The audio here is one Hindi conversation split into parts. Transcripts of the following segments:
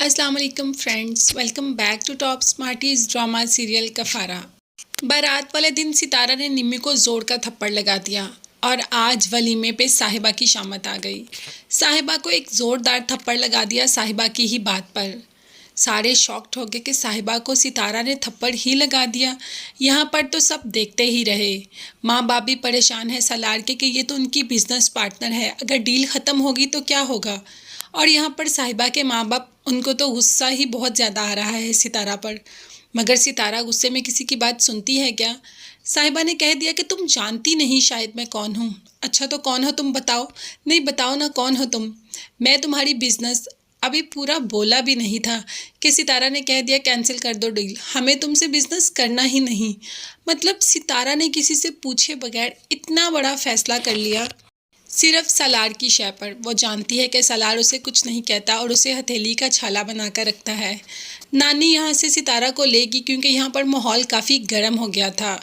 अस्सलाम वालेकुम friends, welcome back to top smarties drama serial Kaffara. बारात वाले दिन सितारा ने निम्मी को जोर का थप्पड़ लगा दिया और आज वलीमे पे साहिबा की शामत आ गई। साहिबा को एक ज़ोरदार थप्पड़ लगा दिया साहिबा की ही बात पर। सारे शॉक्ड हो गए कि साहिबा को सितारा ने थप्पड़ ही लगा दिया। यहाँ पर तो सब देखते ही रहे। माँ बाप भी परेशान है सलार के कि ये तो उनकी बिजनेस पार्टनर है, अगर डील ख़त्म होगी तो क्या होगा। और यहाँ पर साहिबा के माँ बाप, उनको तो गुस्सा ही बहुत ज़्यादा आ रहा है सितारा पर। मगर सितारा गुस्से में किसी की बात सुनती है क्या। साहिबा ने कह दिया कि तुम जानती नहीं शायद मैं कौन हूँ। अच्छा तो कौन हो तुम, बताओ। नहीं बताओ ना, कौन हो तुम। मैं तुम्हारी बिजनेस। अभी पूरा बोला भी नहीं था कि सितारा ने कह दिया कैंसिल कर दो डील, हमें तुमसे बिजनेस करना ही नहीं। मतलब सितारा ने किसी से पूछे बगैर इतना बड़ा फैसला कर लिया, सिर्फ सलार की शय पर। वो जानती है कि सलार उसे कुछ नहीं कहता और उसे हथेली का छाला बनाकर रखता है। नानी यहाँ से सितारा को लेगी क्योंकि यहाँ पर माहौल काफ़ी गर्म हो गया था।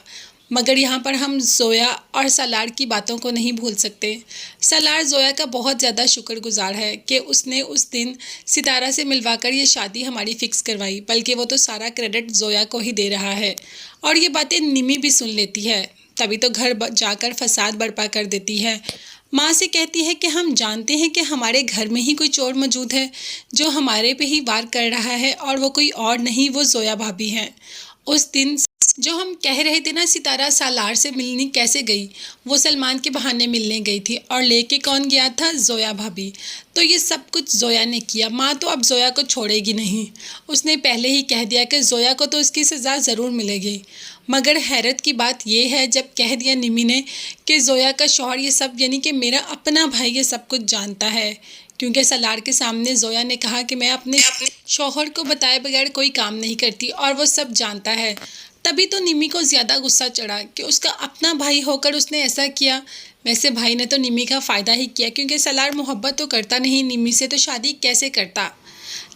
मगर यहाँ पर हम जोया और सलार की बातों को नहीं भूल सकते। सलार जोया का बहुत ज़्यादा शुक्रगुजार है कि उसने उस दिन सितारा से मिलवाकर ये शादी हमारी फ़िक्स करवाई, बल्कि वो तो सारा क्रेडिट जोया को ही दे रहा है। और ये बातें निमी भी सुन लेती है, तभी तो घर जाकर फसाद बर्पा कर देती है। माँ से कहती है कि हम जानते हैं कि हमारे घर में ही कोई चोर मौजूद है जो हमारे पे ही वार कर रहा है, और वो कोई और नहीं, वो जोया भाभी हैं। उस दिन जो हम कह रहे थे ना सितारा सालार से मिलने कैसे गई, वो सलमान के बहाने मिलने गई थी और लेके कौन गया था, जोया भाभी। तो ये सब कुछ जोया ने किया। माँ तो अब जोया को छोड़ेगी नहीं। उसने पहले ही कह दिया कि जोया को तो इसकी सज़ा ज़रूर मिलेगी। मगर हैरत की बात यह है, जब कह दिया निमी ने कि जोया का शौहर ये सब, यानी कि मेरा अपना भाई ये सब कुछ जानता है, क्योंकि सलार के सामने जोया ने कहा कि मैं अपने शौहर को बताए बगैर कोई काम नहीं करती और वो सब जानता है। तभी तो निमी को ज़्यादा गुस्सा चढ़ा कि उसका अपना भाई होकर उसने ऐसा किया। वैसे भाई ने तो निमी का फ़ायदा ही किया, क्योंकि सलार मोहब्बत तो करता नहीं निमी से, तो शादी कैसे करता।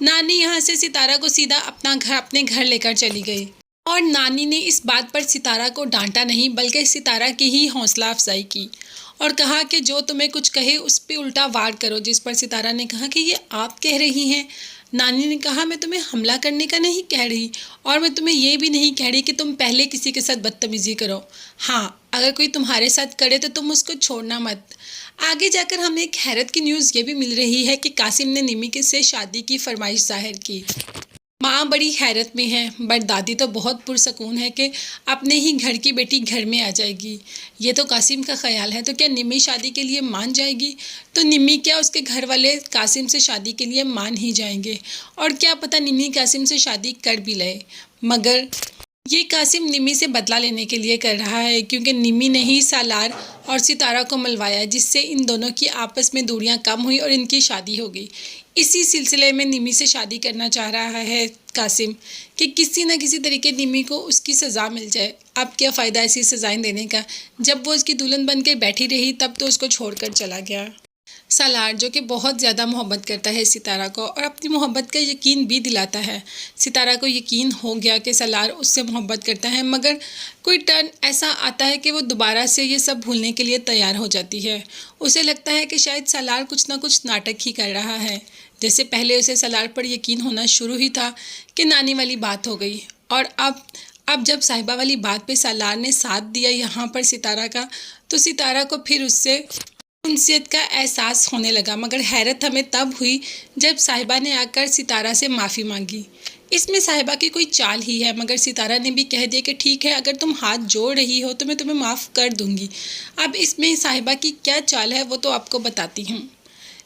नानी यहाँ से सितारा को सीधा अपने घर लेकर चली गई और नानी ने इस बात पर सितारा को डांटा नहीं, बल्कि सितारा की ही हौसला अफजाई की और कहा कि जो तुम्हें कुछ कहे उस पर उल्टा वार करो। जिस पर सितारा ने कहा कि ये आप कह रही हैं। नानी ने कहा मैं तुम्हें हमला करने का नहीं कह रही, और मैं तुम्हें ये भी नहीं कह रही कि तुम पहले किसी के साथ बदतमीज़ी करो। हाँ, अगर कोई तुम्हारे साथ करे तो तुम उसको छोड़ना मत। आगे जाकर हमें एक हैरत की न्यूज़ ये भी मिल रही है कि कासिम ने निमी के से शादी की फरमाइश जाहिर की। माँ बड़ी हैरत में है, बट दादी तो बहुत पुरसकून है कि अपने ही घर की बेटी घर में आ जाएगी। ये तो कासिम का ख्याल है, तो क्या निमी शादी के लिए मान जाएगी। तो निमी क्या, उसके घर वाले कासिम से शादी के लिए मान ही जाएंगे, और क्या पता निमी कासिम से शादी कर भी ले। मगर ये कासिम निमी से बदला लेने के लिए कर रहा है, क्योंकि निमी ने ही सालार और सितारा को मिलवाया, जिससे इन दोनों की आपस में दूरियां कम हुई और इनकी शादी हो गई। इसी सिलसिले में निमी से शादी करना चाह रहा है कासिम कि किसी न किसी तरीके निमी को उसकी सज़ा मिल जाए। अब क्या फ़ायदा ऐसी सज़ाएं देने का, जब वो उसकी दुल्हन बन के बैठी रही तब तो उसको छोड़कर चला गया। सालार जो कि बहुत ज़्यादा मोहब्बत करता है सितारा को और अपनी मोहब्बत का यकीन भी दिलाता है। सितारा को यकीन हो गया कि सालार उससे मोहब्बत करता है, मगर कोई टर्न ऐसा आता है कि वो दोबारा से ये सब भूलने के लिए तैयार हो जाती है। उसे लगता है कि शायद सालार कुछ ना कुछ नाटक ही कर रहा है। जैसे पहले उसे सालार पर यकीन होना शुरू ही था कि नानी वाली बात हो गई, और अब जब साहिबा वाली बात पे सालार ने साथ दिया यहाँ पर सितारा का, तो सितारा को फिर उससे उनसियत का एहसास होने लगा। मगर हैरत हमें तब हुई जब साहिबा ने आकर सितारा से माफ़ी मांगी। इसमें साहिबा की कोई चाल ही है, मगर सितारा ने भी कह दिया कि ठीक है, अगर तुम हाथ जोड़ रही हो तो मैं तुम्हें माफ़ कर दूंगी। अब इसमें साहिबा की क्या चाल है वो तो आपको बताती हूँ।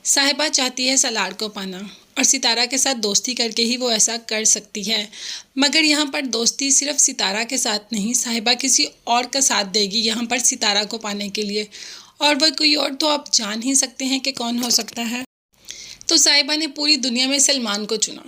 साहिबा चाहती है सलार को पाना, और सितारा के साथ दोस्ती करके ही वो ऐसा कर सकती है। मगर यहाँ पर दोस्ती सिर्फ सितारा के साथ नहीं, साहिबा किसी और का साथ देगी यहाँ पर सितारा को पाने के लिए, और वह कोई और तो आप जान ही सकते हैं कि कौन हो सकता है। तो साहिबा ने पूरी दुनिया में सलमान को चुना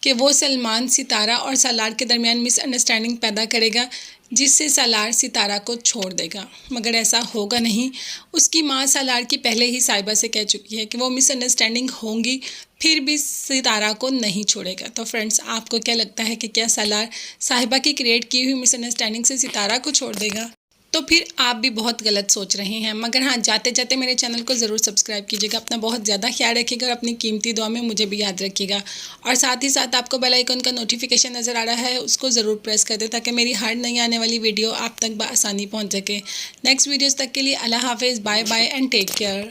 कि वो सलमान सितारा और सालार के दरमियान मिसअंडरस्टैंडिंग पैदा करेगा, जिससे सालार सितारा को छोड़ देगा। मगर ऐसा होगा नहीं। उसकी माँ सालार की पहले ही साहिबा से कह चुकी है कि वो मिसअंडरस्टैंडिंग होंगी फिर भी सितारा को नहीं छोड़ेगा। तो फ्रेंड्स, आपको क्या लगता है कि क्या सालार साहिबा की क्रिएट की हुई मिसअंडरस्टैंडिंग से सितारा को छोड़ देगा। तो फिर आप भी बहुत गलत सोच रहे हैं। मगर हाँ, जाते जाते मेरे चैनल को ज़रूर सब्सक्राइब कीजिएगा। अपना बहुत ज़्यादा ख्याल रखिएगा और अपनी कीमती दुआ में मुझे भी याद रखिएगा। और साथ ही साथ आपको बेल आइकन का नोटिफिकेशन नज़र आ रहा है, उसको ज़रूर प्रेस कर दें ताकि मेरी हर नई आने वाली वीडियो आप तक बआसानी पहुँच सके। नेक्स्ट वीडियोज़ तक के लिए अल्लाह हाफिज़, bye bye and take care.